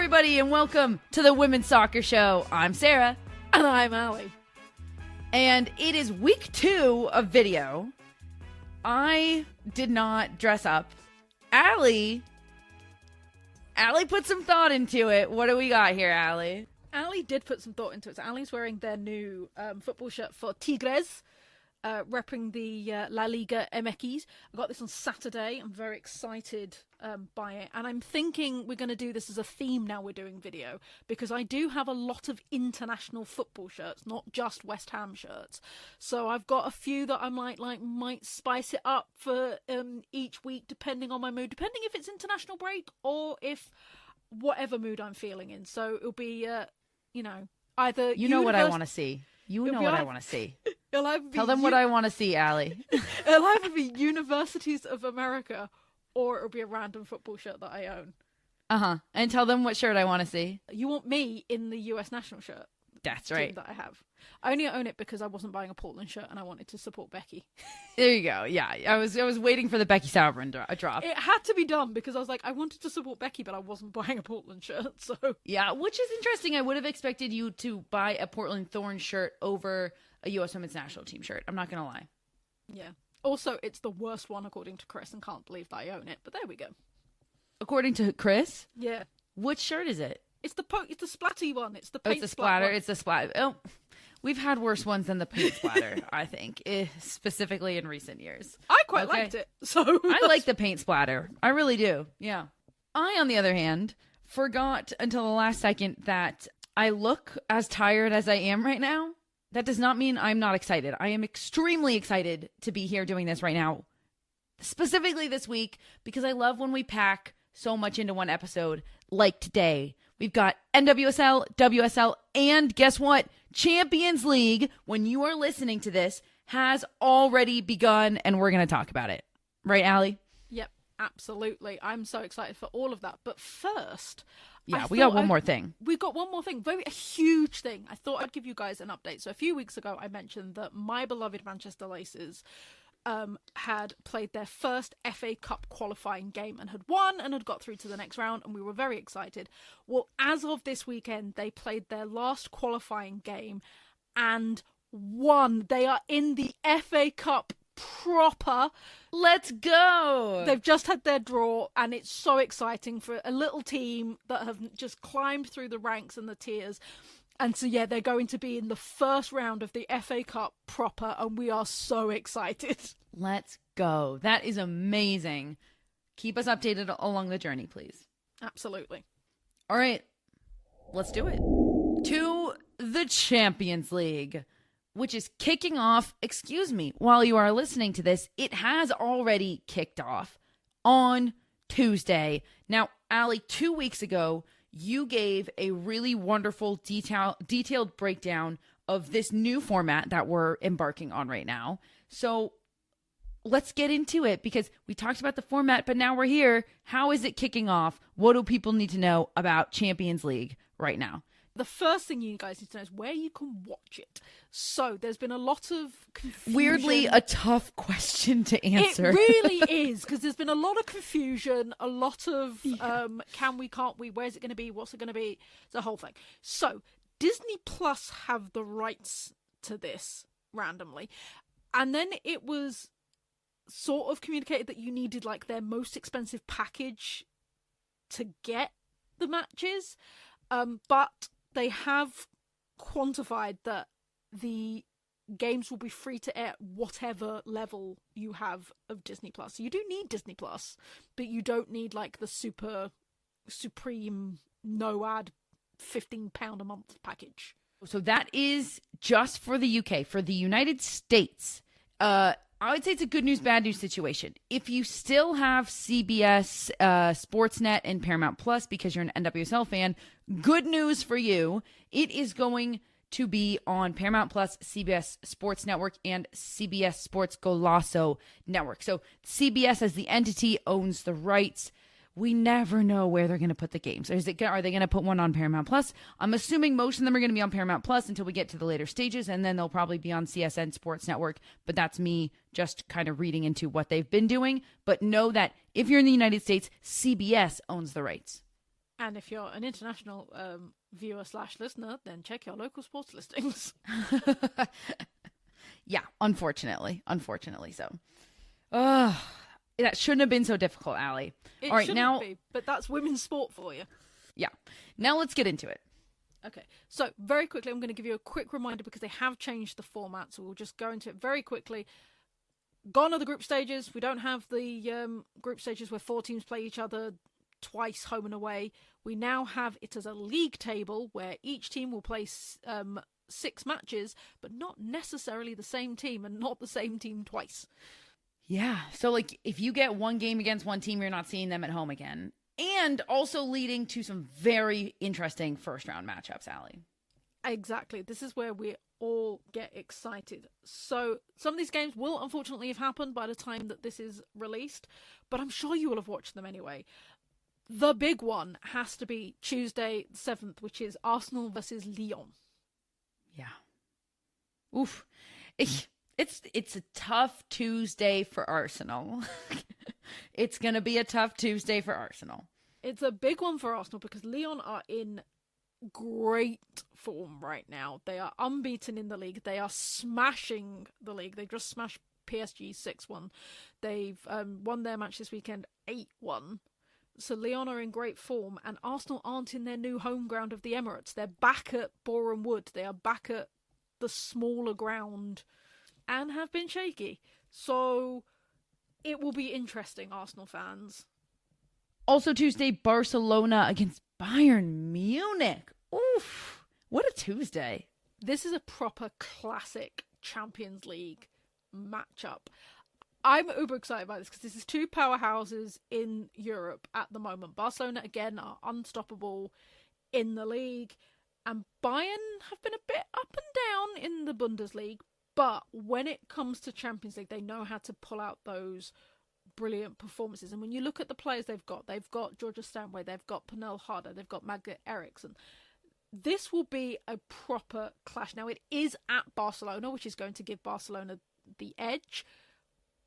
everybody, and welcome to the Women's Soccer Show. I'm Sarah. And I'm Allie. And it is week 2 of video. I did not dress up. Allie put some thought into it. What do we got here, Allie? Allie did put some thought into it. So Allie's wearing their new football shirt for Tigres, repping the La Liga MX. I got this on Saturday. I'm very excited by it. And I'm thinking we're going to do this as a theme now we're doing video, because I do have a lot of international football shirts, not just West Ham shirts. So I've got a few that I might spice it up for each week, depending on my mood, depending if it's international break or if whatever mood I'm feeling in. So it'll be, either... You know what I want to see. You know what I want to see. Tell them what I want to see, Allie. It'll either be Universities of America or it'll be a random football shirt that I own. And tell them what shirt I want to see. You want me in the US national shirt? That's right. That I have. I only own it because I wasn't buying a Portland shirt and I wanted to support Becky. There you go. Yeah, I was waiting for the Becky Sauerbrunn drop. It had to be done because I was like, I wanted to support Becky, but I wasn't buying a Portland shirt. So yeah, which is interesting. I would have expected you to buy a Portland Thorns shirt over a U.S. Women's National Team shirt. I'm not gonna lie. Yeah. Also, it's the worst one according to Chris, and can't believe that I own it. But there we go. According to Chris? Yeah. Which shirt is it? It's the splatty one. It's the paint splatter. It's the splatter. Oh, we've had worse ones than the paint splatter, I think, specifically in recent years. I quite liked it. So I like the paint splatter. I really do. Yeah. I, on the other hand, forgot until the last second that I look as tired as I am right now. That does not mean I'm not excited. I am extremely excited to be here doing this right now, specifically this week, because I love when we pack so much into one episode like today. We've got NWSL, WSL, and guess what? Champions League, when you are listening to this, has already begun, and we're going to talk about it. Right, Allie? Yep, absolutely. I'm so excited for all of that. But first... Yeah, we got one more thing. We've got one more thing, a huge thing. I thought I'd give you guys an update. So a few weeks ago, I mentioned that my beloved Manchester Laces had played their first FA Cup qualifying game and had won and had got through to the next round, and we were very excited. Well, as of this weekend, they played their last qualifying game and won. They are in the FA Cup proper. Let's go. They've just had their draw, and it's so exciting for a little team that have just climbed through the ranks and the tiers. And so, yeah, they're going to be in the first round of the FA Cup proper, and we are so excited. Let's go. That is amazing. Keep us updated along the journey, please. Absolutely. All right. Let's do it. To the Champions League, which is kicking off, while you are listening to this, it has already kicked off on Tuesday. Now, Allie, 2 weeks ago, you gave a really wonderful detailed breakdown of this new format that we're embarking on right now. So let's get into it, because we talked about the format, but now we're here. How is it kicking off? What do people need to know about Champions League right now? The first thing you guys need to know is where you can watch it. So there's been a lot of confusion. Weirdly, a tough question to answer. It really is, because there's been a lot of confusion, a lot of can we, can't we, where's it going to be, what's it going to be, the whole thing. So Disney Plus have the rights to this randomly. And then it was sort of communicated that you needed like their most expensive package to get the matches. But they have quantified that the games will be free to air whatever level you have of Disney Plus. So you do need Disney Plus, but you don't need like the supreme no ad £15 a month package. So that is just for the UK. For the United States, I would say it's a good news, bad news situation. If you still have CBS, Sportsnet, and Paramount Plus because you're an NWSL fan, good news for you. It is going to be on Paramount Plus, CBS Sports Network, and CBS Sports Golazo Network. So CBS as the entity owns the rights. We never know where they're going to put the games. Are they going to put one on Paramount Plus? I'm assuming most of them are going to be on Paramount Plus until we get to the later stages, and then they'll probably be on CSN Sports Network. But that's me just kind of reading into what they've been doing. But know that if you're in the United States, CBS owns the rights. And if you're an international viewer / listener, then check your local sports listings. Yeah, unfortunately so. That shouldn't have been so difficult, Allie. It All right, shouldn't now, be, but that's women's sport for you. yeah. Now let's get into it. Okay, so very quickly, I'm going to give you a quick reminder because they have changed the format, so we'll just go into it very quickly. Gone are the group stages. We don't have the group stages where 4 teams play each other twice, home and away. We now have it as a league table where each team will play 6 matches, but not necessarily the same team and not the same team twice. Yeah, so like if you get one game against one team, you're not seeing them at home again. And also leading to some very interesting first-round matchups, Allie. Exactly. This is where we all get excited. So some of these games will unfortunately have happened by the time that this is released, but I'm sure you will have watched them anyway. The big one has to be Tuesday 7th, which is Arsenal versus Lyon. Yeah. Oof. It's a tough Tuesday for Arsenal. It's going to be a tough Tuesday for Arsenal. It's a big one for Arsenal because Lyon are in great form right now. They are unbeaten in the league. They are smashing the league. They just smashed PSG 6-1. They've won their match this weekend 8-1. So Lyon are in great form, and Arsenal aren't in their new home ground of the Emirates. They're back at Boreham Wood. They are back at the smaller ground and have been shaky. So it will be interesting, Arsenal fans. Also Tuesday, Barcelona against Bayern Munich. Oof. What a Tuesday. This is a proper classic Champions League matchup. I'm uber excited by this because this is 2 powerhouses in Europe at the moment. Barcelona, again, are unstoppable in the league. And Bayern have been a bit up and down in the Bundesliga. But when it comes to Champions League, they know how to pull out those brilliant performances. And when you look at the players they've got Georgia Stanway, they've got Pernille Harder, they've got Magda Eriksson. This will be a proper clash. Now, it is at Barcelona, which is going to give Barcelona the edge.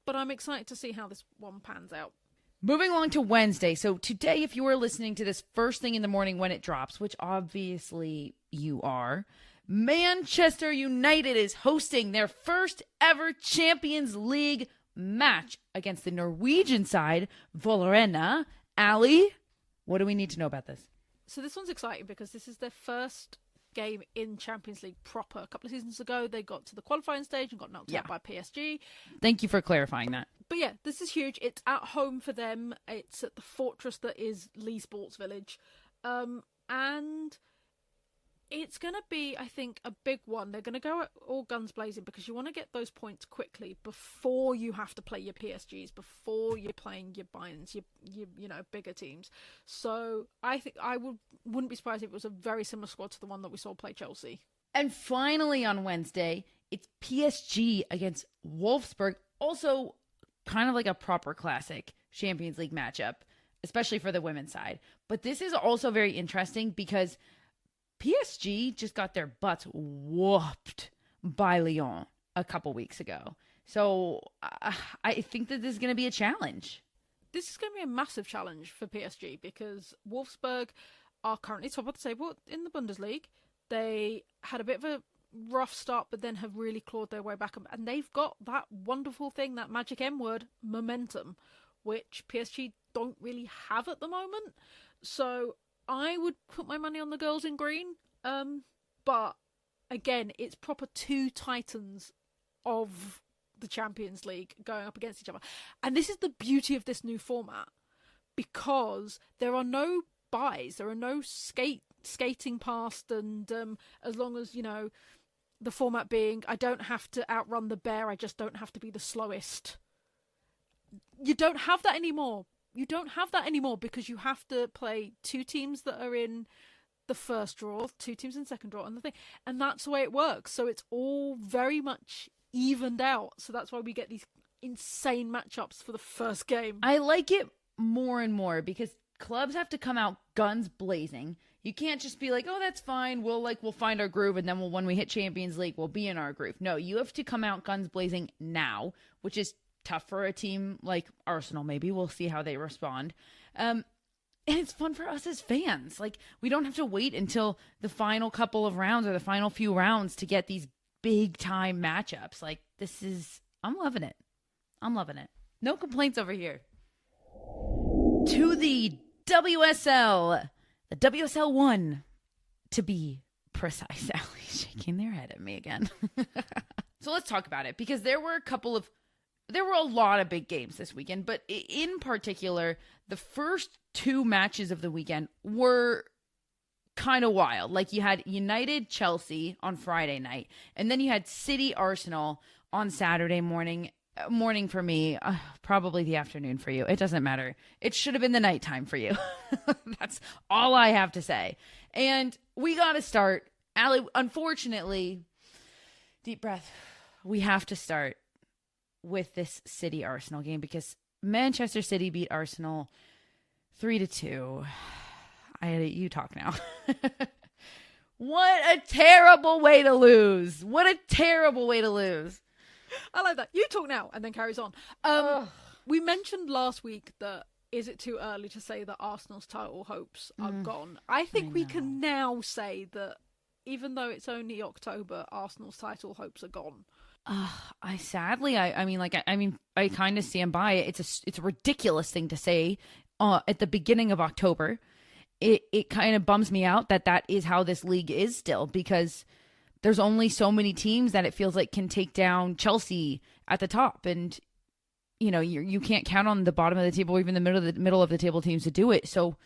But I'm excited to see how this one pans out. Moving along to Wednesday. So today, if you are listening to this first thing in the morning when it drops, which obviously you are, Manchester United is hosting their first ever Champions League match against the Norwegian side, Vålerenga. Allie, what do we need to know about this? So this one's exciting because this is their first game in Champions League proper. A couple of seasons ago, they got to the qualifying stage and got knocked out by PSG. Thank you for clarifying that. But yeah, this is huge. It's at home for them. It's at the fortress that is Lee Sports Village. And it's going to be, I think, a big one. They're going to go all guns blazing because you want to get those points quickly before you have to play your PSGs, before you're playing your Bayerns, your bigger teams. So I think wouldn't be surprised if it was a very similar squad to the one that we saw play Chelsea. And finally on Wednesday, it's PSG against Wolfsburg. Also kind of like a proper classic Champions League matchup, especially for the women's side. But this is also very interesting because PSG just got their butts whooped by Lyon a couple weeks ago. So I think that this is going to be a challenge. This is going to be a massive challenge for PSG because Wolfsburg are currently top of the table in the Bundesliga. They had a bit of a rough start, but then have really clawed their way back. And they've got that wonderful thing, that magic M word, momentum, which PSG don't really have at the moment. So I would put my money on the girls in green. But again, it's proper 2 titans of the Champions League going up against each other. And this is the beauty of this new format because there are no buys, there are no skating past, and as long as, the format being, I don't have to outrun the bear, I just don't have to be the slowest. You don't have that anymore. You don't have that anymore because you have to play 2 teams that are in the first draw, 2 teams in second draw, and that's the way it works. So it's all very much evened out. So that's why we get these insane matchups for the first game. I like it more and more because clubs have to come out guns blazing. You can't just be like, oh, that's fine. We'll find our groove, and then when we hit Champions League, we'll be in our groove. No, you have to come out guns blazing now, which is tough for a team like Arsenal. Maybe we'll see how they respond. And it's fun for us as fans. Like, we don't have to wait until the final couple of rounds or the final few rounds to get these big time matchups. Like, I'm loving it. I'm loving it. No complaints over here. To the WSL. The WSL 1, to be precise. Allie's shaking their head at me again. So let's talk about it, because there were a lot of big games this weekend, but in particular, the first two matches of the weekend were kind of wild. Like, you had United Chelsea on Friday night, and then you had City Arsenal on Saturday morning. Morning for me, probably the afternoon for you. It doesn't matter. It should have been the nighttime for you. That's all I have to say. And we got to start. Allie, unfortunately, deep breath, we have to start with this City Arsenal game, because Manchester City beat Arsenal 3-2. You talk now. What a terrible way to lose. What a terrible way to lose. I like that. You talk now, and then carries on. We mentioned last week that is it too early to say that Arsenal's title hopes are gone? I think we can now say that even though it's only October, Arsenal's title hopes are gone. I kind of stand by it. It's a ridiculous thing to say at the beginning of October. It kind of bums me out that is how this league is still, because there's only so many teams that it feels like can take down Chelsea at the top. And, you can't count on the bottom of the table or even the middle of the table teams to do it. So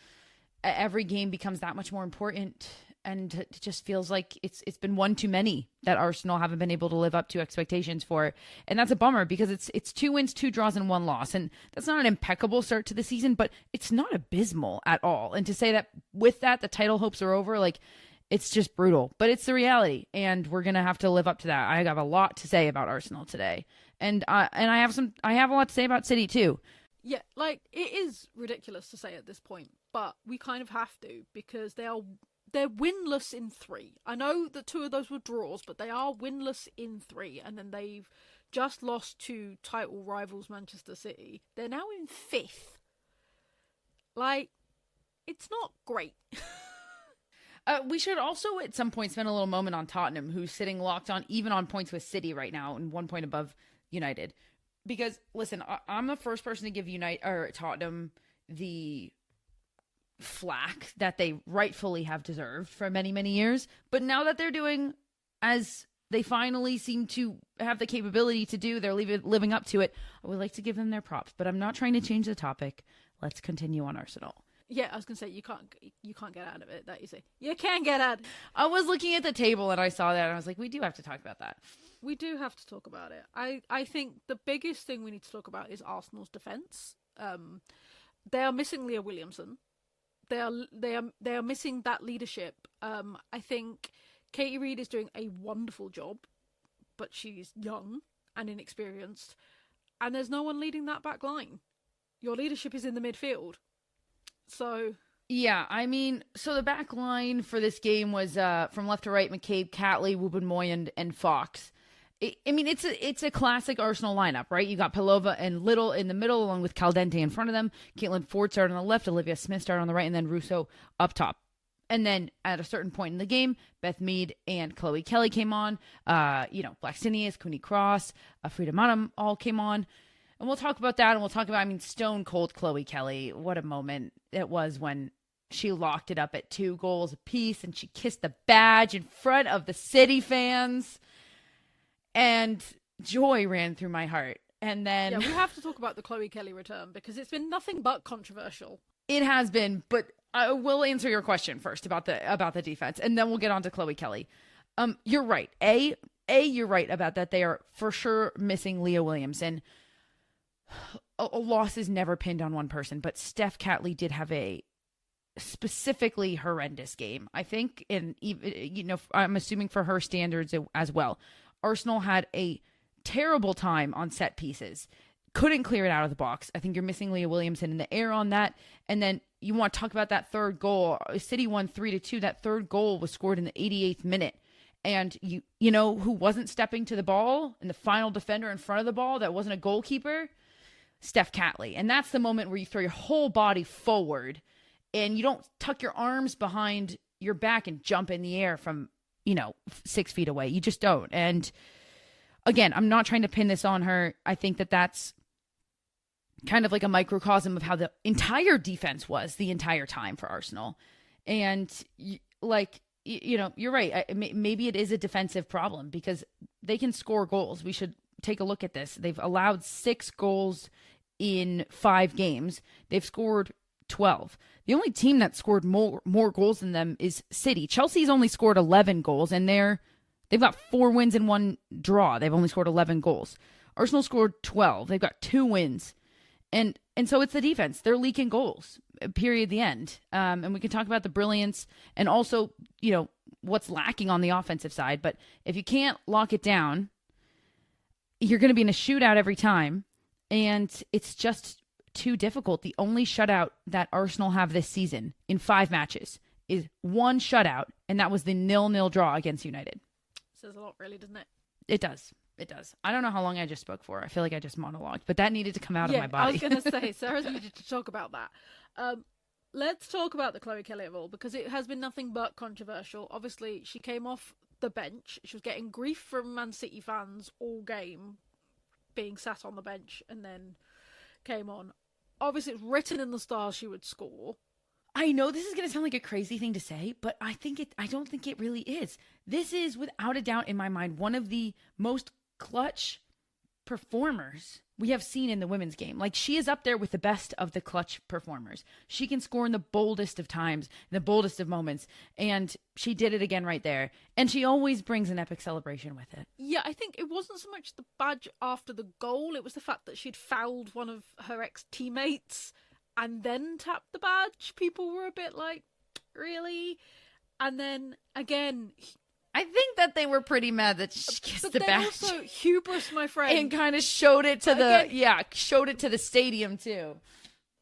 every game becomes that much more important. And it just feels like it's been one too many that Arsenal haven't been able to live up to expectations for. And that's a bummer, because it's 2 wins, 2 draws, and 1 loss. And that's not an impeccable start to the season, but it's not abysmal at all. And to say that with that, the title hopes are over, like, it's just brutal, but it's the reality, and we're gonna have to live up to that. I have a lot to say about Arsenal today, and I have a lot to say about City too. Yeah, like, it is ridiculous to say at this point, but we kind of have to, because they're winless in 3. I know that 2 of those were draws, but they are winless in 3, and then they've just lost to title rivals Manchester City. They're now in 5th. Like, it's not great. We should also at some point spend a little moment on Tottenham, who's sitting locked on even on points with City right now and 1 point above United. Because, listen, I'm the first person to give Tottenham the flack that they rightfully have deserved for many, many years. But now that they're doing as they finally seem to have the capability to do, they're living up to it, I would like to give them their props. But I'm not trying to change the topic. Let's continue on Arsenal. Yeah, I was gonna say you can't get out of it. That you say you can get out. I was looking at the table and I saw that and I was like, we do have to talk about that. We do have to talk about it. I think the biggest thing we need to talk about is Arsenal's defense. They are missing Leah Williamson. They are missing that leadership. I think Katie Reid is doing a wonderful job, but she's young and inexperienced, and there's no one leading that back line. Your leadership is in the midfield. So yeah, I mean, so the back line for this game was from left to right: McCabe, Catley, Wubben-Moy, and Fox. It's a classic Arsenal lineup, right? You got Pelova and Little in the middle, along with Caldente in front of them. Caitlin Ford started on the left, Olivia Smith started on the right, and then Russo up top. And then at a certain point in the game, Beth Mead and Chloe Kelly came on. Black Sinius, Cooney Cross, Frida Manum all came on. And we'll talk about that, and we'll talk about, stone cold Chloe Kelly. What a moment it was when she locked it up at 2 goals apiece, and she kissed the badge in front of the City fans. And joy ran through my heart. And then... Yeah, we have to talk about the Chloe Kelly return, because it's been nothing but controversial. It has been, but I will answer your question first about the defense, and then we'll get on to Chloe Kelly. You're right. You're right about that. They are for sure missing Leah Williamson. A loss is never pinned on one person, but Steph Catley did have a specifically horrendous game, I think, and I'm assuming for her standards as well. Arsenal had a terrible time on set pieces, couldn't clear it out of the box. I think you're missing Leah Williamson in the air on that. And then you want to talk about that third goal. City won 3-2. That third goal was scored in the 88th minute. And you know who wasn't stepping to the ball, and the final defender in front of the ball that wasn't a goalkeeper? Steph Catley. And that's the moment where you throw your whole body forward and you don't tuck your arms behind your back and jump in the air from, 6 feet away. You just don't. And again, I'm not trying to pin this on her. I think that that's kind of like a microcosm of how the entire defense was the entire time for Arsenal. And you're right. Maybe it is a defensive problem because they can score goals. We should take a look at this. They've allowed 6 goals in 5 games. They've scored 12. The only team that scored more goals than them is City. Chelsea's only scored 11 goals, and they've got 4 wins and 1 draw. They've only scored 11 goals. Arsenal scored 12. They've got 2 wins. And so it's the defense. They're leaking goals, period, the end. And we can talk about the brilliance and also, what's lacking on the offensive side. But if you can't lock it down, you're going to be in a shootout every time. And it's just too difficult. The only shutout that Arsenal have this season in 5 matches is 1 shutout, and that was the 0-0 draw against United. Says a lot, really, doesn't it? It does. It does. I don't know how long I just spoke for. I feel like I just monologued, but that needed to come out of my body. I was going to say, Sarah's needed to talk about that. Let's talk about the Chloe Kelly of all, because it has been nothing but controversial. Obviously, she came off the bench. She was getting grief from Man City fans all game, being sat on the bench, and then came on. Obviously, it's written in the stars she would score. I know this is going to sound like a crazy thing to say, but I don't think it really is. This is, without a doubt in my mind, one of the most clutch performers we have seen in the women's game. Like, she is up there with the best of the clutch performers. She can score in the boldest of times, the boldest of moments, and she did it again right there. And she always brings an epic celebration with it. Yeah, I think it wasn't so much the badge after the goal, it was the fact that she'd fouled one of her ex-teammates and then tapped the badge. People were a bit like, really? And then, again, I think that they were pretty mad that she kissed the badge. But also, hubris, my friend. And kind of showed it to the stadium, too.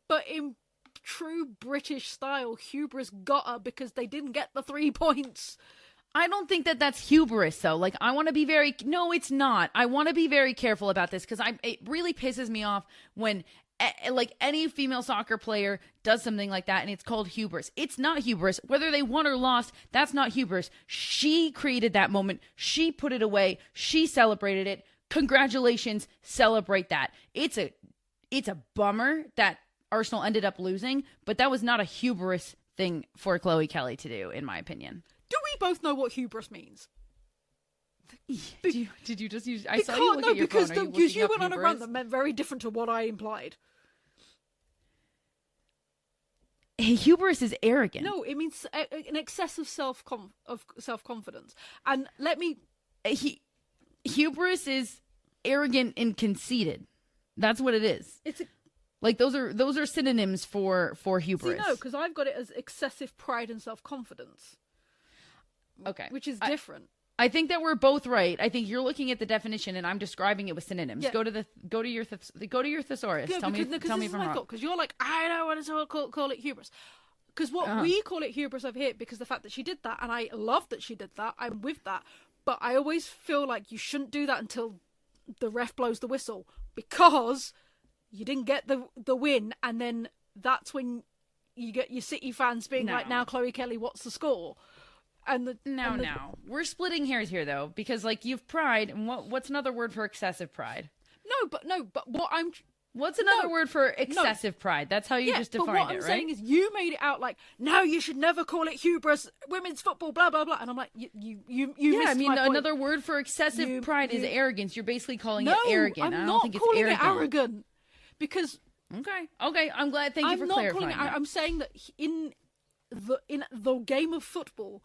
But in true British style, hubris got her because they didn't get the 3 points. I don't think that that's hubris, though. Like, I want to be no, it's not. I want to be very careful about this because it really pisses me off when any female soccer player does something like that and it's called hubris. It's not hubris. Whether they won or lost, that's not hubris. She created that moment. She put it away. She celebrated it. Congratulations. Celebrate that. It's a bummer that Arsenal ended up losing, but that was not a hubris thing for Chloe Kelly to do, in my opinion. Do we both know what hubris means? Did you just use? I saw you look at your phone. Because you went on a rant that meant very different to what I implied. Hubris is arrogant. No, it means an excess of self-confidence. And let me. Hubris is arrogant and conceited. That's what it is. Those are synonyms for hubris. See, no, because I've got it as excessive pride and self-confidence. Okay, which is different. I think that we're both right. I think you're looking at the definition, and I'm describing it with synonyms. Yeah. Go to your thesaurus. Yeah, tell me if I'm wrong. Because you're like, I don't want to call it hubris. Because we call it hubris over here, because the fact that she did that, and I love that she did that. I'm with that, but I always feel like you shouldn't do that until the ref blows the whistle, because you didn't get the win, and then that's when you get your City fans being like, "Now, Chloe Kelly, what's the score?" No. We're splitting hairs here, though, because you've pride, and what's another word for excessive pride? What's another word for excessive pride? That's how you just defined it, right? What I'm saying is you made it out like, no, you should never call it hubris, women's football, blah, blah, blah. And I'm like, you missed my point. Another word for excessive pride is arrogance. You're basically calling it arrogant. I'm I don't think it's arrogant. It arrogant. Because... Okay, I'm glad. Thank you for clarifying. I'm saying that in the game of football...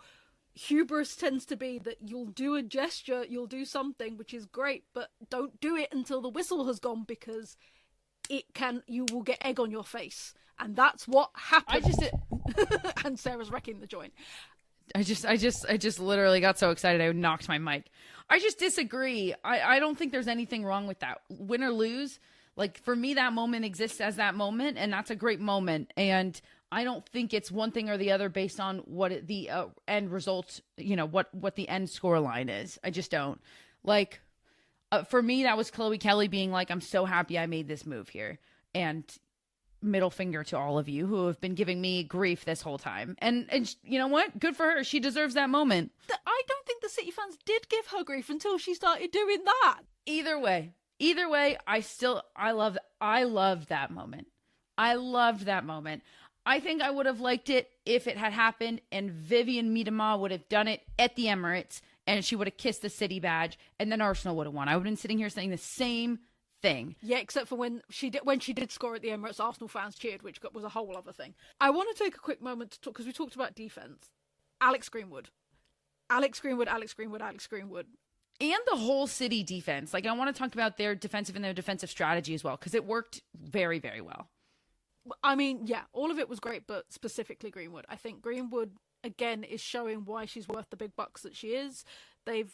hubris tends to be that you'll do a gesture, you'll do something, which is great, but don't do it until the whistle has gone, because you will get egg on your face, and that's what happened. And Sarah's wrecking the joint. I just literally got so excited I knocked my mic. I just disagree. I don't think there's anything wrong with that. Win or lose, for me, that moment exists as that moment, and that's a great moment, and I don't think it's one thing or the other based on what the end result, what the end score line is. I just don't. For me, that was Chloe Kelly being like, I'm so happy I made this move here. And middle finger to all of you who have been giving me grief this whole time. And you know what? Good for her. She deserves that moment. I don't think the City fans did give her grief until she started doing that. Either way, I loved that moment. I loved that moment. I think I would have liked it if it had happened and Vivian Miedema would have done it at the Emirates and she would have kissed the City badge and then Arsenal would have won. I would have been sitting here saying the same thing. Yeah, except for when she did score at the Emirates, Arsenal fans cheered, which was a whole other thing. I want to take a quick moment to talk, because we talked about defence. Alex Greenwood. And the whole City defense. Like, I want to talk about their defensive and their defensive strategy as well, because it worked very, very well. I mean, yeah, all of it was great, but specifically Greenwood. I think Greenwood, again, is showing why she's worth the big bucks that she is. They've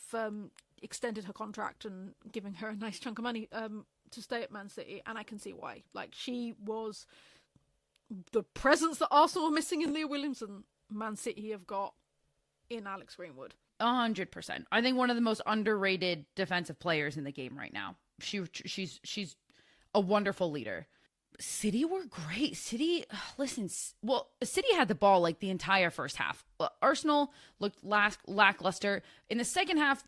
extended her contract and giving her a nice chunk of money to stay at Man City, and I can see why. Like, she was the presence that Arsenal are missing in Leah Williamson. Man City have got in Alex Greenwood. 100%. I think one of the most underrated defensive players in the game right now. She's a wonderful leader. City were great. City had the ball like the entire first half. Arsenal looked lackluster. In the second half,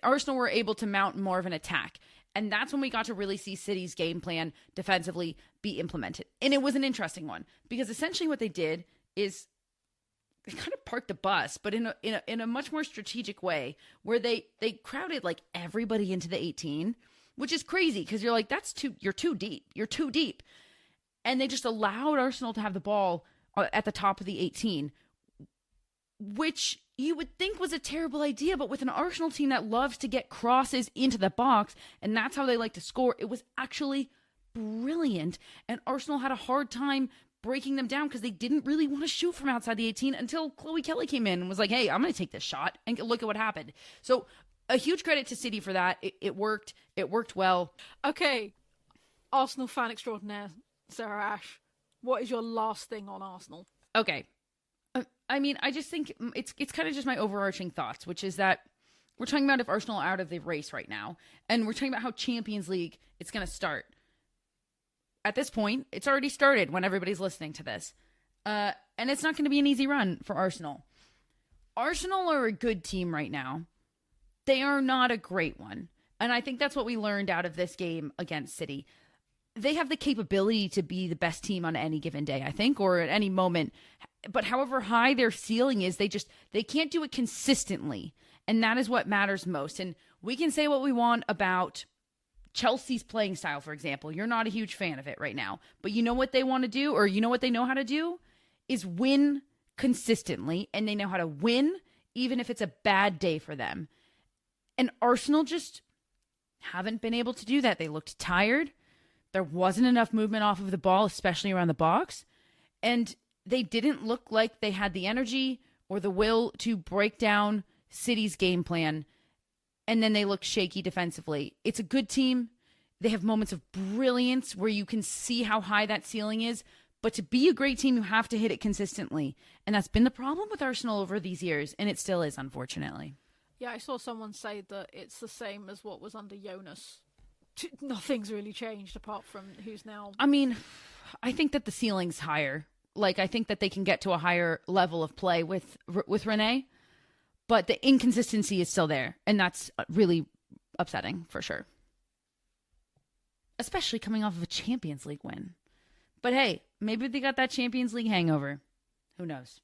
Arsenal were able to mount more of an attack. And that's when we got to really see City's game plan defensively be implemented. And it was an interesting one because essentially what they did is they kind of parked the bus, but in a much more strategic way where they crowded like everybody into the 18, which is crazy because you're like, you're too deep. And they just allowed Arsenal to have the ball at the top of the 18, which you would think was a terrible idea, but with an Arsenal team that loves to get crosses into the box, and that's how they like to score, it was actually brilliant. And Arsenal had a hard time breaking them down because they didn't really want to shoot from outside the 18 until Chloe Kelly came in and was like, hey, I'm going to take this shot, and look at what happened. So a huge credit to City for that. It worked. It worked well. Okay, Arsenal fan extraordinaire, Sarah Ash, what is your last thing on Arsenal? Okay. I mean, I just think it's kind of just my overarching thoughts, which is that we're talking about if Arsenal are out of the race right now, and we're talking about how Champions League it's going to start. At this point, it's already started when everybody's listening to this. And it's not going to be an easy run for Arsenal. Arsenal are a good team right now. They are not a great one. And I think that's what we learned out of this game against City. They have the capability to be the best team on any given day, I think, or at any moment. But however high their ceiling is, they can't do it consistently. And that is what matters most. And we can say what we want about Chelsea's playing style, for example. You're not a huge fan of it right now. But you know what they want to do, or you know what they know how to do, is win consistently. And they know how to win even if it's a bad day for them. And Arsenal just haven't been able to do that. They looked tired. There wasn't enough movement off of the ball, especially around the box. And they didn't look like they had the energy or the will to break down City's game plan. And then they looked shaky defensively. It's a good team. They have moments of brilliance where you can see how high that ceiling is. But to be a great team, you have to hit it consistently. And that's been the problem with Arsenal over these years. And it still is, unfortunately. Yeah, I saw someone say that it's the same as what was under Jonas. Nothing's really changed apart from who's now... I mean, I think that the ceiling's higher. Like, I think that they can get to a higher level of play with Renee. But the inconsistency is still there. And that's really upsetting, for sure. Especially coming off of a Champions League win. But hey, maybe they got that Champions League hangover. Who knows?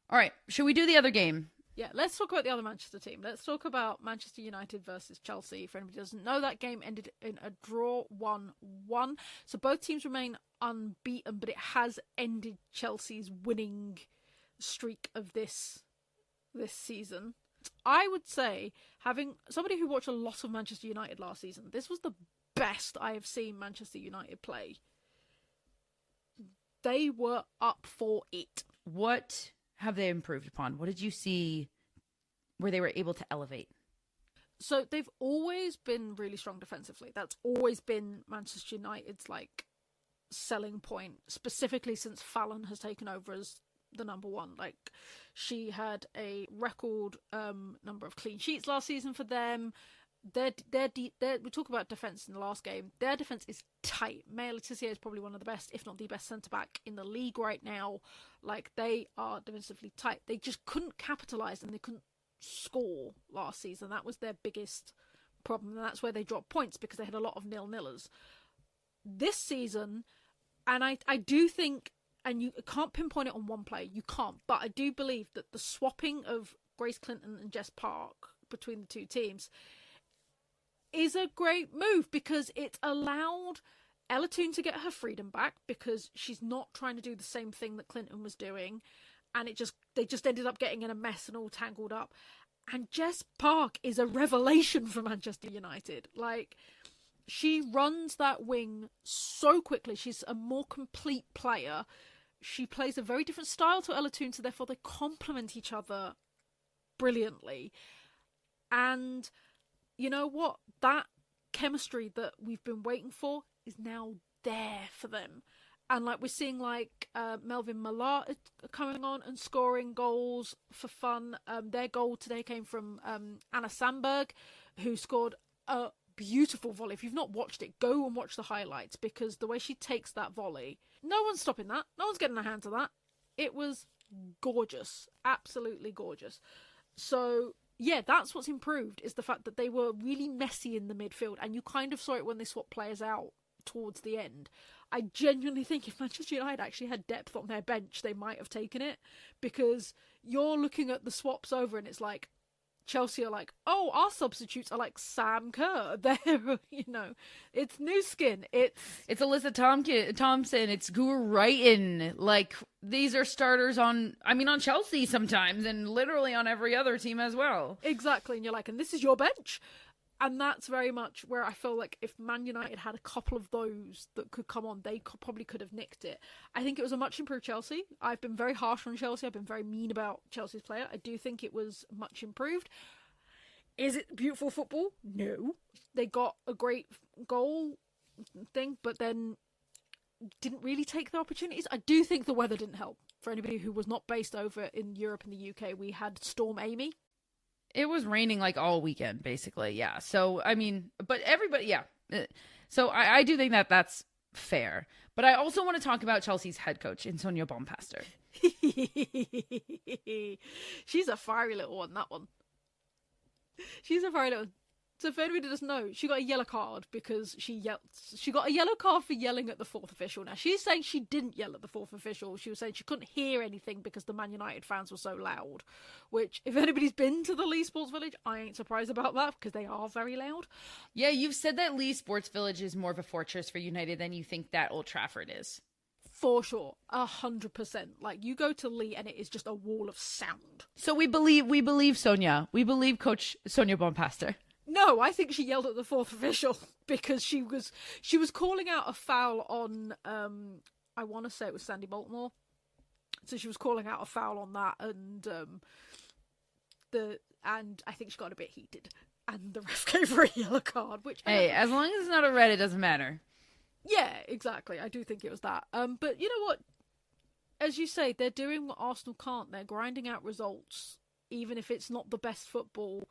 All right, should we do the other game? Yeah, let's talk about the other Manchester team. Let's talk about Manchester United versus Chelsea. For anybody who doesn't know, that game ended in a draw 1-1. So both teams remain unbeaten, but it has ended Chelsea's winning streak of this season. I would say, having somebody who watched a lot of Manchester United last season, this was the best I have seen Manchester United play. They were up for it. What have they improved upon? What did you see where they were able to elevate? So they've always been really strong defensively. That's always been Manchester United's like selling point, specifically since Fallon has taken over as the number one. Like, she had a record number of clean sheets last season for them. we talk about defense in the last game. Their defense is tight. Maya Letitia is probably one of the best, if not the best, centre back in the league right now. Like, they are defensively tight. They just couldn't capitalize and they couldn't score last season. That was their biggest problem, and that's where they dropped points because they had a lot of nil-nillers. This season, and I do think, and you can't pinpoint it on one play, you can't, but I do believe that the swapping of Grace Clinton and Jess Park between the two teams is a great move because it allowed Ella Toone to get her freedom back because she's not trying to do the same thing that Clinton was doing, and they just ended up getting in a mess and all tangled up. And Jess Park is a revelation for Manchester United. Like, she runs that wing so quickly. She's a more complete player. She plays a very different style to Ella Toone, so therefore they complement each other brilliantly. And you know what? That chemistry that we've been waiting for is now there for them. And like, we're seeing like Melvin Millard coming on and scoring goals for fun. Their goal today came from Anna Sandberg, who scored a beautiful volley. If you've not watched it, go and watch the highlights, because the way she takes that volley, no one's stopping that. No one's getting a hand to that. It was gorgeous. Absolutely gorgeous. So yeah, that's what's improved, is the fact that they were really messy in the midfield, and you kind of saw it when they swapped players out towards the end. I genuinely think if Manchester United actually had depth on their bench, they might have taken it, because you're looking at the swaps over and it's like Chelsea are like, oh, our substitutes are like Sam Kerr. They're, you know, it's new skin. It's Alyssa Thompson. It's Gur Wrighton. Like, these are starters on Chelsea sometimes, and literally on every other team as well. Exactly. And you're like, and this is your bench. And that's very much where I feel like if Man United had a couple of those that could come on, they probably could have nicked it. I think it was a much improved Chelsea. I've been very harsh on Chelsea. I've been very mean about Chelsea's player. I do think it was much improved. Is it beautiful football? No. They got a great goal thing, but then didn't really take the opportunities. I do think the weather didn't help. For anybody who was not based over in Europe and the UK, we had Storm Amy. It was raining like all weekend, basically. Yeah. So, I mean, but everybody, yeah. So I do think that that's fair. But I also want to talk about Chelsea's head coach, Sonia Bompastor. She's a fiery little one, that one. She's a fiery little one. So if anybody doesn't know, she got a yellow card because she yelled. She got a yellow card for yelling at the fourth official. Now, she's saying she didn't yell at the fourth official. She was saying she couldn't hear anything because the Man United fans were so loud. Which, if anybody's been to the Lee Sports Village, I ain't surprised about that because they are very loud. Yeah, you've said that Lee Sports Village is more of a fortress for United than you think that Old Trafford is. For sure, 100%. Like, you go to Lee and it is just a wall of sound. So we believe Sonia. We believe Coach Sonia Bompastor. No, I think she yelled at the fourth official because she was calling out a foul on I want to say it was Sandy Baltimore. So she was calling out a foul on that, and I think she got a bit heated, and the ref gave her a yellow card. Which, hey, as long as it's not a red, it doesn't matter. Yeah, exactly. I do think it was that. But you know what? As you say, they're doing what Arsenal can't. They're grinding out results, even if it's not the best football.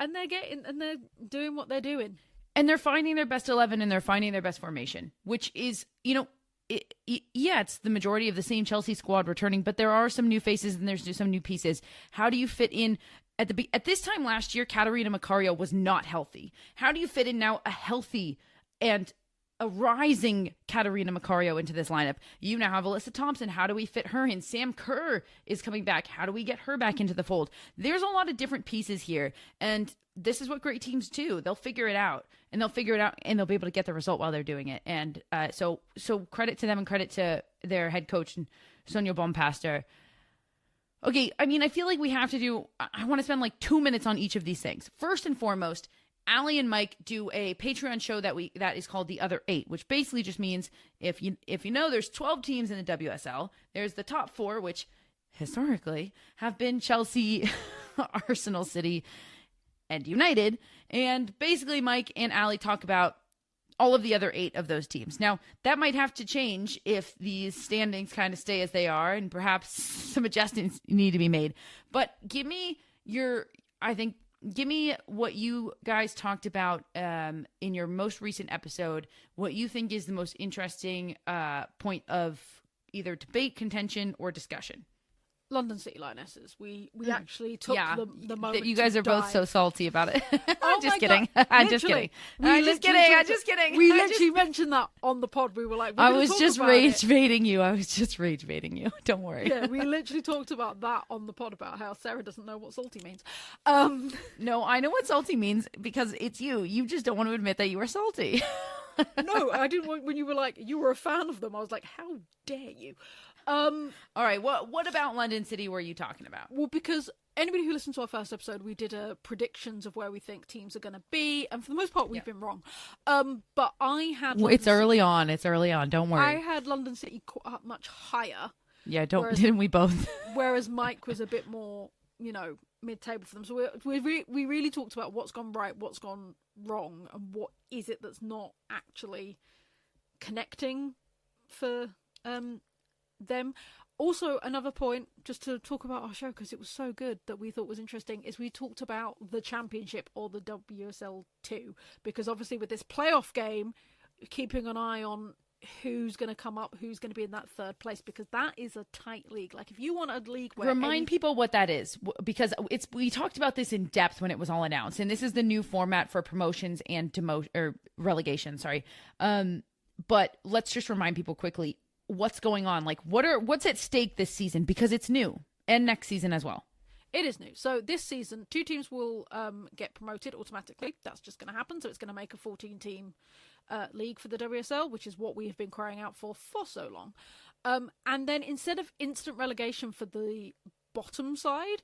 And they're doing what they're doing. And they're finding their best 11 and they're finding their best formation, which is, it's the majority of the same Chelsea squad returning, but there are some new faces and there's some new pieces. How do you fit in? At this time last year, Catarina Macario was not healthy. How do you fit in now a healthy and a rising Catarina Macario into this lineup? You now have Alyssa Thompson. How do we fit her in? Sam Kerr is coming back. How do we get her back into the fold? There's a lot of different pieces here, and this is what great teams do. They'll figure it out, and they'll be able to get the result while they're doing it. And so credit to them and credit to their head coach, Sonia Bompastor. Okay, I mean, I feel like we have to I want to spend like 2 minutes on each of these things. First and foremost, Allie and Mike do a Patreon show that is called The Other 8, which basically just means if you know there's 12 teams in the WSL, there's the top 4, which historically have been Chelsea, Arsenal, City, and United. And basically Mike and Allie talk about all of the other 8 of those teams. Now, that might have to change if these standings kind of stay as they are, and perhaps some adjustments need to be made. But give me your, I think, give me what you guys talked about in your most recent episode, what you think is the most interesting point of either debate, contention, or discussion. London City Lionesses. We actually took the moment. You guys to are both dive. so salty about it. Oh just my kidding. God. I'm just kidding. I'm just kidding. We literally mentioned that on the pod. We were like, I was just rage baiting you. Don't worry. Yeah, we literally talked about that on the pod about how Sarah doesn't know what salty means. No, I know what salty means because it's you. You just don't want to admit that you are salty. No, I didn't want, when you were like, you were a fan of them. I was like, how dare you? All right, what about London City were you talking about? Well, because anybody who listened to our first episode, we did predictions of where we think teams are going to be, and for the most part, we've been wrong. But I had... It's early on. Don't worry. I had London City up much higher. Yeah, didn't we both? Whereas Mike was a bit more, mid-table for them. So we really talked about what's gone right, what's gone wrong, and what is it that's not actually connecting for them. Also, another point, just to talk about our show, because it was so good that we thought was interesting, is we talked about the Championship or the WSL 2, because obviously with this playoff game, keeping an eye on who's going to come up, who's going to be in that third place, because that is a tight league. Like, if you want a league where... Remind people what that is, because we talked about this in depth when it was all announced, and this is the new format for promotions and relegation, sorry. But let's just remind people quickly what's going on. Like, what's at stake this season, because it's new, and next season as well. It is new. So this season, 2 teams will get promoted automatically. That's just going to happen. So it's going to make a 14-team league for the WSL, which is what we have been crying out for so long. And then instead of instant relegation for the bottom side,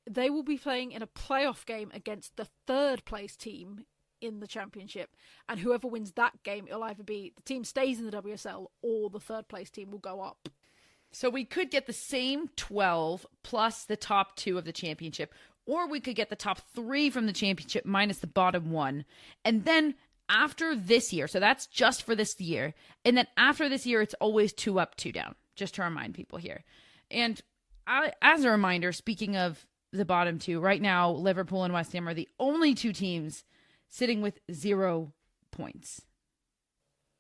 they will be playing in a playoff game against the third place team in the Championship, and whoever wins that game, it'll either be the team stays in the WSL or the third place team will go up. So we could get the same 12 plus the top 2 of the Championship, or we could get the top 3 from the Championship minus the bottom 1. And then after this year, so that's just for this year, and then after this year, it's always 2 up, 2 down, just to remind people here. And as a reminder, speaking of the bottom 2, right now, Liverpool and West Ham are the only 2 teams sitting with 0 points.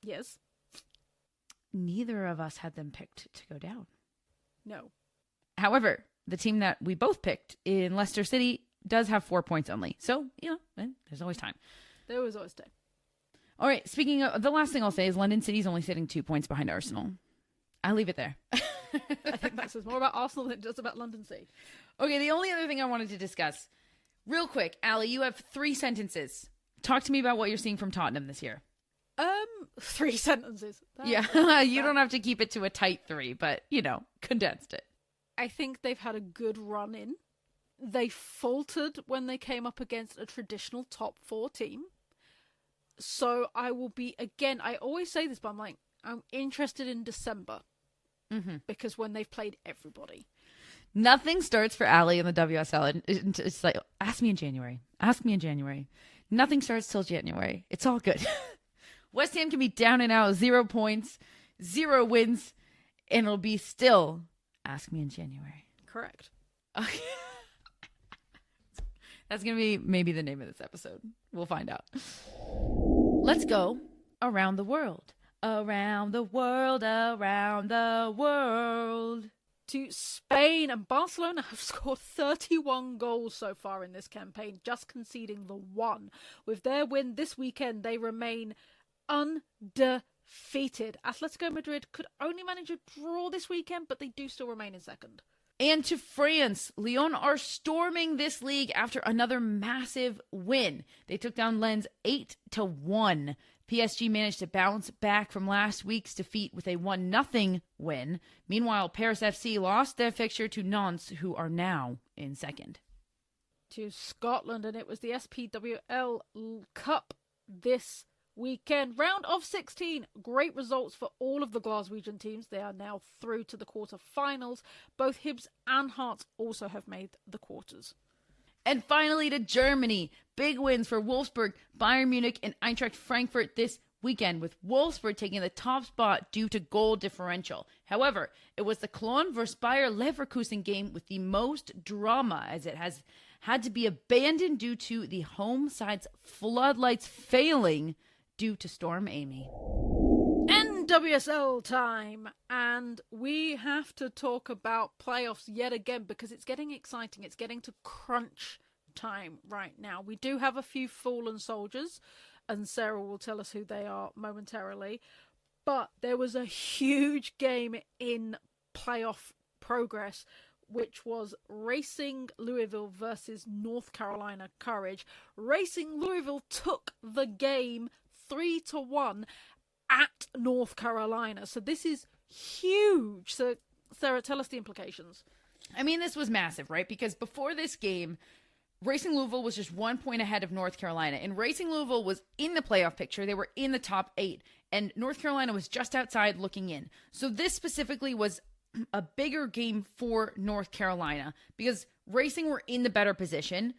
Yes. Neither of us had them picked to go down. No. However, the team that we both picked in Leicester City does have 4 points only. So, there's always time. There was always time. All right, speaking of, the last thing I'll say is London City's only sitting 2 points behind Arsenal. I'll leave it there. I think that says more about Arsenal than it does about London City. Okay, the only other thing I wanted to discuss, real quick, Allie, you have 3 sentences. Talk to me about what you're seeing from Tottenham this year. 3 sentences. You don't have to keep it to a tight 3, but, condensed it. I think they've had a good run in. They faltered when they came up against a traditional top 4 team. So I will be, again, I always say this, but I'm interested in December. Mm-hmm. Because when they've played everybody. Nothing starts for Allie in the WSL. And it's like, ask me in January. Nothing starts till January. It's all good. West Ham can be down and out, 0 points, 0 wins, and it'll be still, ask me in January. Correct. Okay. That's going to be maybe the name of this episode. We'll find out. Let's go around the world. Around the world, around the world. To Spain, and Barcelona have scored 31 goals so far in this campaign, just conceding the 1. With their win this weekend, they remain undefeated. Atletico Madrid could only manage a draw this weekend, but they do still remain in second. And to France, Lyon are storming this league after another massive win. They took down Lens 8-1. PSG managed to bounce back from last week's defeat with a 1-0 win. Meanwhile, Paris FC lost their fixture to Nantes, who are now in second. To Scotland, and it was the SPWL Cup this weekend. Round of 16. Great results for all of the Glaswegian teams. They are now through to the quarter-finals. Both Hibs and Hearts also have made the quarters. And finally to Germany. Big wins for Wolfsburg, Bayern Munich, and Eintracht Frankfurt this weekend, with Wolfsburg taking the top spot due to goal differential. However, it was the Cologne vs. Bayer Leverkusen game with the most drama, as it has had to be abandoned due to the home side's floodlights failing due to Storm Amy. WSL time, and we have to talk about playoffs yet again because it's getting exciting. It's getting to crunch time right now. We do have a few fallen soldiers, and Sarah will tell us who they are momentarily, but there was a huge game in playoff progress, which was Racing Louisville versus North Carolina Courage. Racing Louisville took the game 3-1 at North Carolina. So this is huge. So, Sarah, tell us the implications. I mean, this was massive, right? Because before this game, Racing Louisville was just 1 point ahead of North Carolina. And Racing Louisville was in the playoff picture. They were in the top 8. And North Carolina was just outside looking in. So this specifically was a bigger game for North Carolina because Racing were in the better position.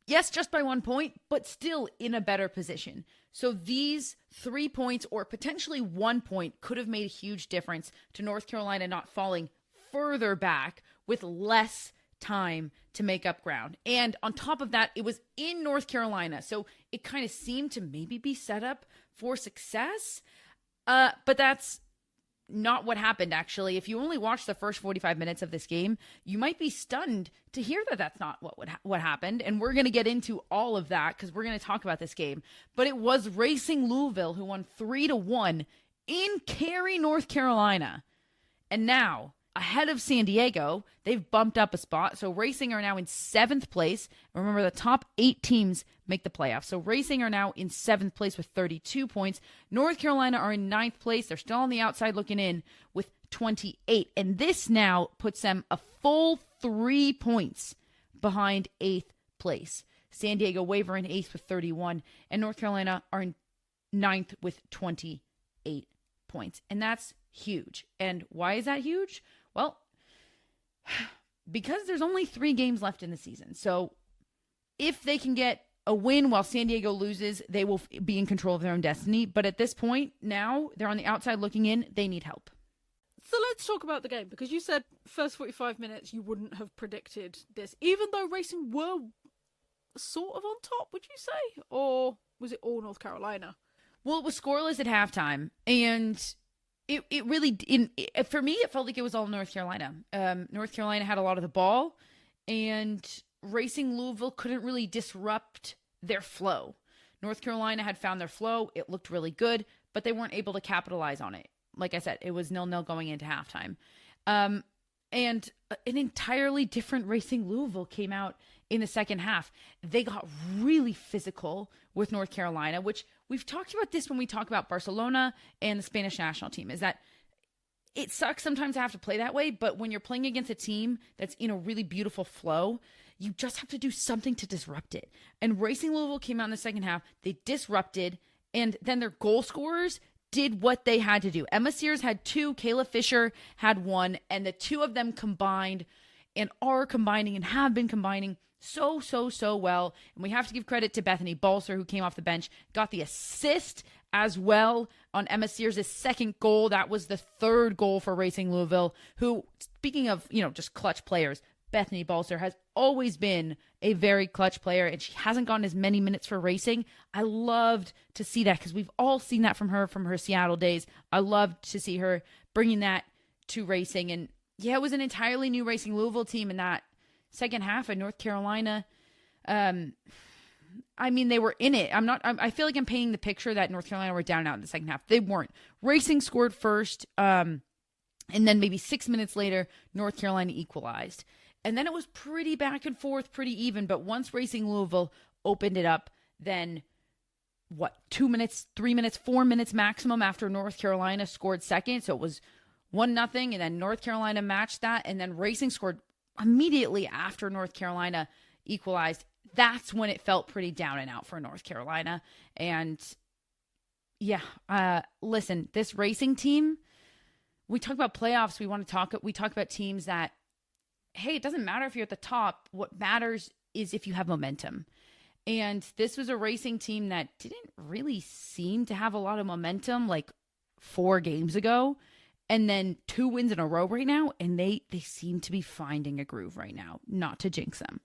Yes, just by 1 point, but still in a better position. So these 3 points or potentially 1 point could have made a huge difference to North Carolina not falling further back with less time to make up ground. And on top of that, it was in North Carolina. So it kind of seemed to maybe be set up for success. But that's not what happened, actually. If you only watch the first 45 minutes of this game, you might be stunned to hear that that's not what happened. And we're going to get into all of that because we're going to talk about this game. But it was Racing Louisville who won 3-1 in Cary, North Carolina. And now, ahead of San Diego, they've bumped up a spot. So Racing are now in 7th place. Remember, the top 8 teams make the playoffs. So Racing are now in 7th place with 32 points. North Carolina are in 9th place. They're still on the outside looking in with 28. And this now puts them a full 3 points behind 8th place. San Diego waver in 8th with 31. And North Carolina are in 9th with 28 points. And that's huge. And why is that huge? Well, because there's only 3 games left in the season. So if they can get a win while San Diego loses, they will be in control of their own destiny. But at this point, now they're on the outside looking in. They need help. So let's talk about the game, because you said first 45 minutes you wouldn't have predicted this, even though Racing were sort of on top, would you say? Or was it all North Carolina? Well, it was scoreless at halftime, and it really, for me, it felt like it was all North Carolina. North Carolina had a lot of the ball, and Racing Louisville couldn't really disrupt their flow. North Carolina had found their flow. It looked really good, but they weren't able to capitalize on it. Like I said, it was 0-0 going into halftime. And an entirely different Racing Louisville came out in the second half. They got really physical with North Carolina, which we've talked about this when we talk about Barcelona and the Spanish national team, is that it sucks sometimes to have to play that way, but when you're playing against a team that's in a really beautiful flow, you just have to do something to disrupt it. And Racing Louisville came out in the second half. They disrupted, and then their goal scorers did what they had to do. Emma Sears had 2, Kayla Fisher had 1, and the 2 of them combined and are combining and have been combining so well. And we have to give credit to Bethany Balser, who came off the bench, got the assist as well on Emma Sears' second goal. That was the 3rd goal for Racing Louisville, who, speaking of, just clutch players, Bethany Balser has always been a very clutch player, and she hasn't gotten as many minutes for Racing. I loved to see that because we've all seen that from her Seattle days. I loved to see her bringing that to Racing. And yeah, it was an entirely new Racing Louisville team in that second half. And North Carolina, they were in it. I feel like I'm painting the picture that North Carolina were down and out in the second half. They weren't. Racing scored first, and then maybe 6 minutes later, North Carolina equalized. And then it was pretty back and forth, pretty even. But once Racing Louisville opened it up, then 2 minutes, 3 minutes, 4 minutes maximum after North Carolina scored second. So it was 1-0, and then North Carolina matched that. And then Racing scored immediately after North Carolina equalized. That's when it felt pretty down and out for North Carolina. And yeah, listen, this Racing team, we talk about playoffs. We talk about teams that, hey, it doesn't matter if you're at the top. What matters is if you have momentum. And this was a Racing team that didn't really seem to have a lot of momentum like 4 games ago. And then 2 wins in a row right now. And they seem to be finding a groove right now, not to jinx them.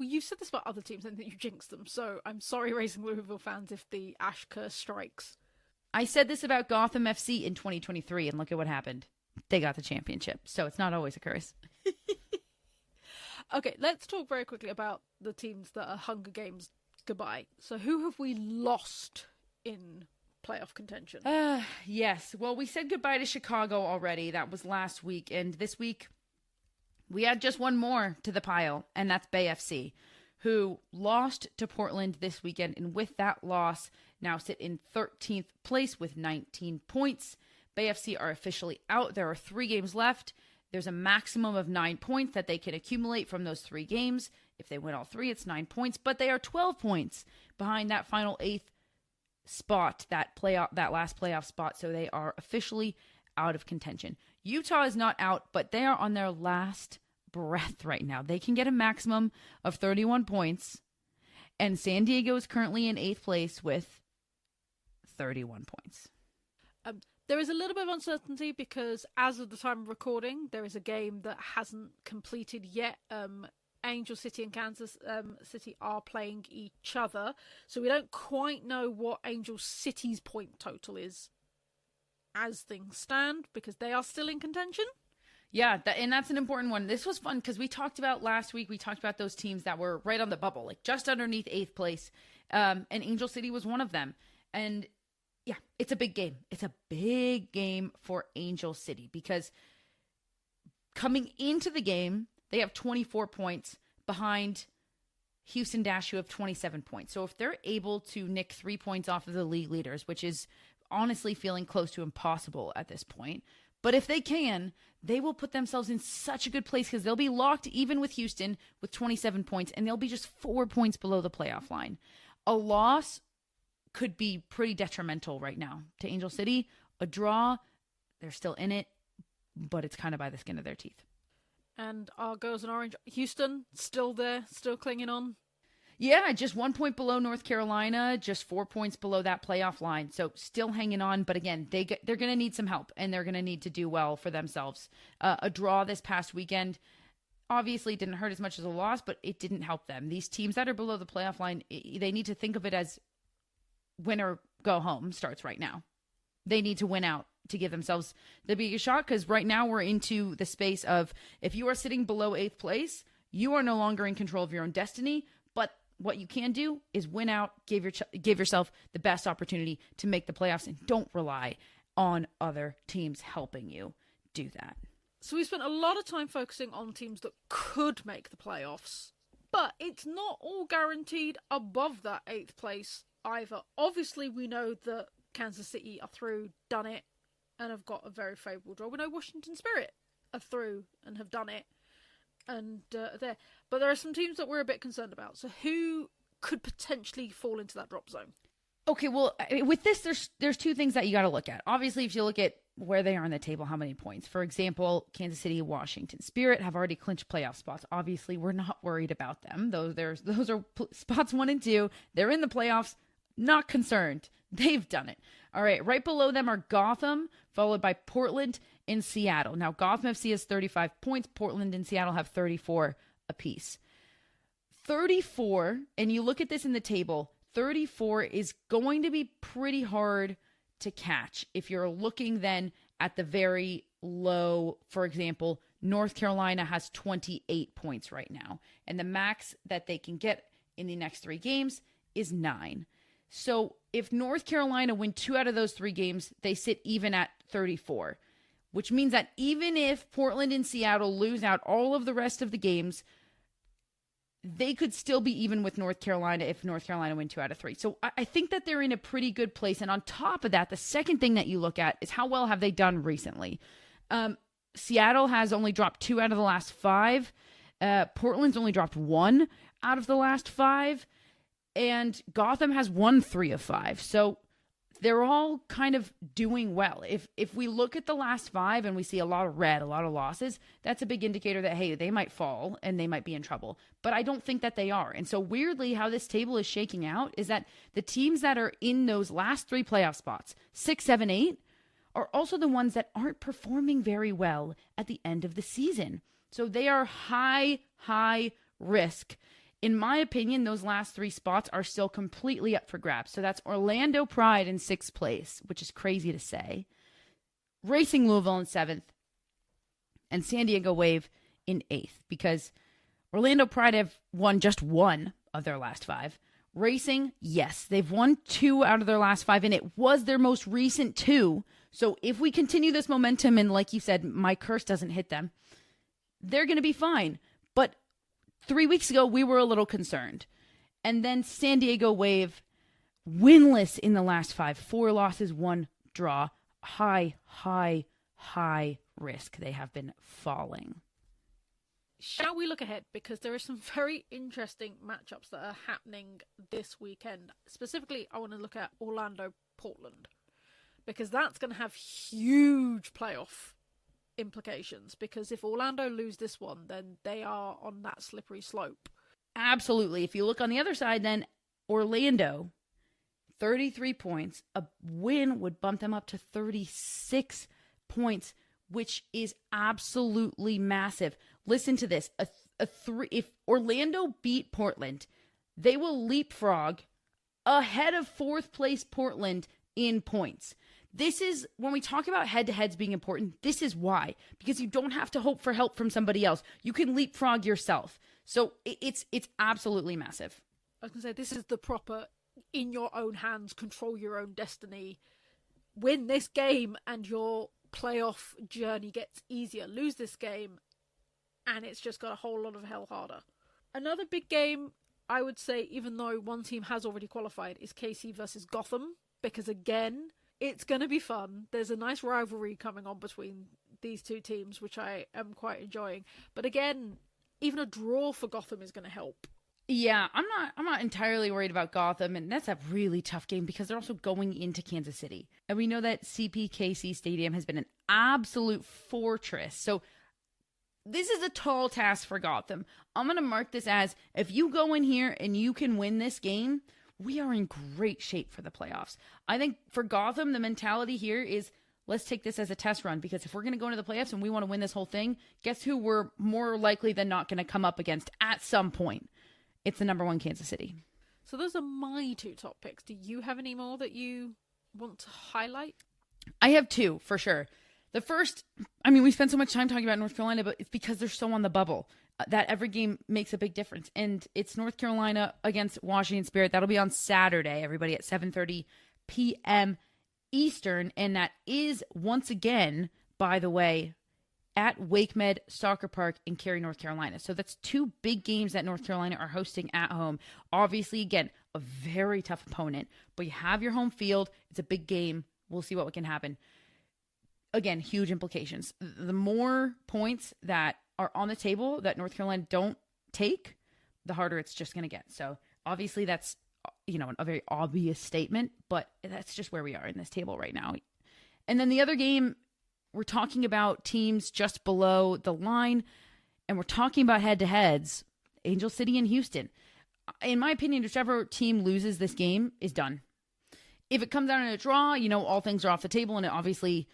Well, you've said this about other teams and that you jinxed them, so I'm sorry, Racing Louisville fans, if the Ash curse strikes. I said this about Gotham FC in 2023, and look at what happened. They got the championship, so it's not always a curse. Okay, let's talk very quickly about the teams that are Hunger Games goodbye. So who have we lost in playoff contention? Yes. Well, we said goodbye to Chicago already. That was last week. And this week, we had just one more to the pile, and that's Bay FC, who lost to Portland this weekend. And with that loss, now sit in 13th place with 19 points. Bay FC are officially out. There are 3 games left. There's a maximum of 9 points that they can accumulate from those 3 games. If they win all 3, it's 9 points, but they are 12 points behind that final 8th spot, that last playoff spot. So they are officially out of contention. Utah is not out, but they are on their last breath right now. They can get a maximum of 31 points, and San Diego is currently in 8th place with 31 points. There is a little bit of uncertainty because as of the time of recording, there is a game that hasn't completed yet. Angel City and Kansas City are playing each other, so we don't quite know what Angel City's point total is as things stand because they are still in contention. Yeah, and that's an important one. This was fun because we talked about last week, we talked about those teams that were right on the bubble, like just underneath 8th place, and Angel City was one of them. And yeah, it's a big game. It's a big game for Angel City because coming into the game, they have 24 points behind Houston Dash, who have 27 points. So if they're able to nick 3 points off of the league leaders, which is honestly feeling close to impossible at this point, but if they can, they will put themselves in such a good place because they'll be locked even with Houston with 27 points, and they'll be just 4 points below the playoff line. A loss could be pretty detrimental right now to Angel City. A draw, they're still in it, but it's kind of by the skin of their teeth. And our girls in orange, Houston, still there, still clinging on. Yeah, just 1 point below North Carolina, just 4 points below that playoff line. So still hanging on, but again, they're going to need some help, and they're going to need to do well for themselves. A draw this past weekend obviously didn't hurt as much as a loss, but it didn't help them. These teams that are below the playoff line, they need to think of it as win or go home starts right now. They need to win out to give themselves the biggest shot because right now we're into the space of if you are sitting below 8th place, you are no longer in control of your own destiny. But what you can do is win out, give yourself the best opportunity to make the playoffs, and don't rely on other teams helping you do that. So we spent a lot of time focusing on teams that could make the playoffs, but it's not all guaranteed above that 8th place either. Obviously, we know that Kansas City are through, done it, and have got a very favourable draw. We know Washington Spirit are through and have done it, and there. But there are some teams that we're a bit concerned about. So who could potentially fall into that drop zone? Okay, well, with this, there's 2 things that you got to look at. Obviously, if you look at where they are on the table, how many points. For example, Kansas City and Washington Spirit have already clinched playoff spots. Obviously, we're not worried about them. Those are spots 1 and 2. They're in the playoffs. Not concerned. They've done it. All right, right below them are Gotham, followed by Portland and Seattle. Now, Gotham FC has 35 points. Portland and Seattle have 34 apiece. 34, and you look at this in the table, 34 is going to be pretty hard to catch if you're looking then at the very low. For example, North Carolina has 28 points right now, and the max that they can get in the next 3 games is 9. So if North Carolina win 2 out of those 3 games, they sit even at 34, which means that even if Portland and Seattle lose out all of the rest of the games, they could still be even with North Carolina if North Carolina win 2 out of 3. So I think that they're in a pretty good place. And on top of that, the second thing that you look at is how well have they done recently. Seattle has only dropped 2 out of the last 5. Portland's only dropped 1 out of the last 5. And Gotham has won 3 of 5. So they're all kind of doing well. If we look at the last 5 and we see a lot of red, a lot of losses, that's a big indicator that, hey, they might fall and they might be in trouble. But I don't think that they are. And so weirdly, how this table is shaking out is that the teams that are in those last 3 playoff spots, 6, 7, 8, are also the ones that aren't performing very well at the end of the season. So they are high risk in my opinion, those last 3 spots are still completely up for grabs. So that's Orlando Pride in 6th place, which is crazy to say. Racing Louisville in 7th. And San Diego Wave in 8th. Because Orlando Pride have won just 1 of their last 5. Racing, yes, they've won 2 out of their last 5, and it was their most recent 2. So if we continue this momentum, and like you said, my curse doesn't hit them, they're going to be fine. But 3 weeks ago, we were a little concerned. And then San Diego Wave, winless in the last 5. 4 losses, 1 draw. High risk. They have been falling. Shall we look ahead? Because there are some very interesting matchups that are happening this weekend. Specifically, I want to look at Orlando-Portland. Because that's going to have huge playoff implications, because if Orlando lose this one, then they are on that slippery slope. Absolutely. If you look on the other side, then Orlando, 33 points. A win would bump them up to 36 points, which is absolutely massive. Listen to this. If Orlando beat Portland, they will leapfrog ahead of 4th place Portland in points. This is, when we talk about head-to-heads being important, this is why. Because you don't have to hope for help from somebody else. You can leapfrog yourself. So it's absolutely massive. I was going to say, this is the proper, in your own hands, control your own destiny. Win this game and your playoff journey gets easier. Lose this game and it's just got a whole lot of hell harder. Another big game, I would say, even though one team has already qualified, is KC versus Gotham. Because again, it's going to be fun. There's a nice rivalry coming on between these 2 teams, which I am quite enjoying. But again, even a draw for Gotham is going to help. Yeah, I'm not entirely worried about Gotham, and that's a really tough game because they're also going into Kansas City. And we know that CPKC Stadium has been an absolute fortress. So this is a tall task for Gotham. I'm going to mark this as, if you go in here and you can win this game, we are in great shape for the playoffs. I think for Gotham, the mentality here is, let's take this as a test run, because if we're going to go into the playoffs and we want to win this whole thing, guess who we're more likely than not going to come up against at some point? It's the number 1 Kansas City. So those are my 2 top picks. Do you have any more that you want to highlight? I have 2, for sure. The first, I mean, we spent so much time talking about North Carolina, but it's because they're so on the bubble. That every game makes a big difference. And it's North Carolina against Washington Spirit. That'll be on Saturday, everybody, at 7:30 p.m. Eastern. And that is, once again, by the way, at WakeMed Soccer Park in Cary, North Carolina. So that's 2 big games that North Carolina are hosting at home. Obviously, again, a very tough opponent. But you have your home field. It's a big game. We'll see what can happen. Again, huge implications. The more points that are on the table that North Carolina don't take, the harder it's just going to get. So obviously that's, a very obvious statement, but that's just where we are in this table right now. And then the other game, we're talking about teams just below the line, and we're talking about head-to-heads, Angel City and Houston. In my opinion, whichever team loses this game is done. If it comes down to a draw, all things are off the table, and it obviously...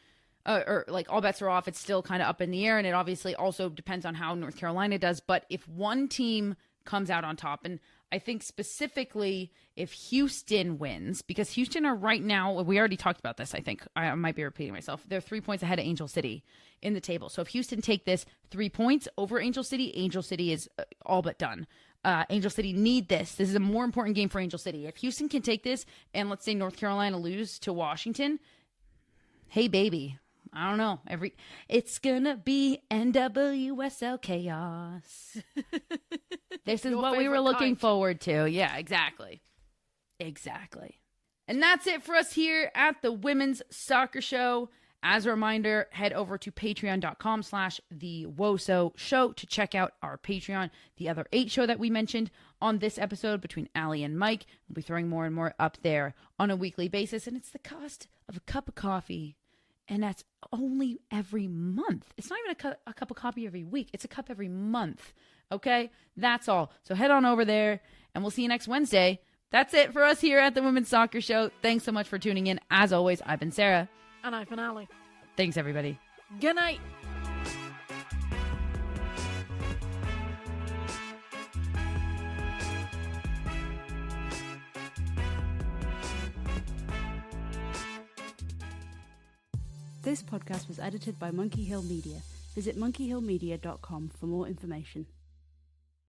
all bets are off. It's still kind of up in the air, and it obviously also depends on how North Carolina does. But if one team comes out on top, and I think specifically if Houston wins, because Houston are right now, we already talked about this, I think. I might be repeating myself. They're 3 points ahead of Angel City in the table. So if Houston take this 3 points over Angel City is all but done. Angel City need this. This is a more important game for Angel City. If Houston can take this, and let's say North Carolina lose to Washington, hey, baby. I don't know. It's gonna be NWSL chaos. This is what we were looking forward to. Yeah, exactly. And that's it for us here at the Women's Soccer Show. As a reminder, head over to patreon.com/the WOSO Show to check out our Patreon. The other 8 show that we mentioned on this episode between Allie and Mike. We'll be throwing more and more up there on a weekly basis. And it's the cost of a cup of coffee. And that's only every month. It's not even a cup of coffee every week. It's a cup every month. Okay? That's all. So head on over there, and we'll see you next Wednesday. That's it for us here at the Women's Soccer Show. Thanks so much for tuning in. As always, I've been Sarah. And I've been Allie. Thanks, everybody. Good night. This podcast was edited by Monkey Hill Media. Visit monkeyhillmedia.com for more information.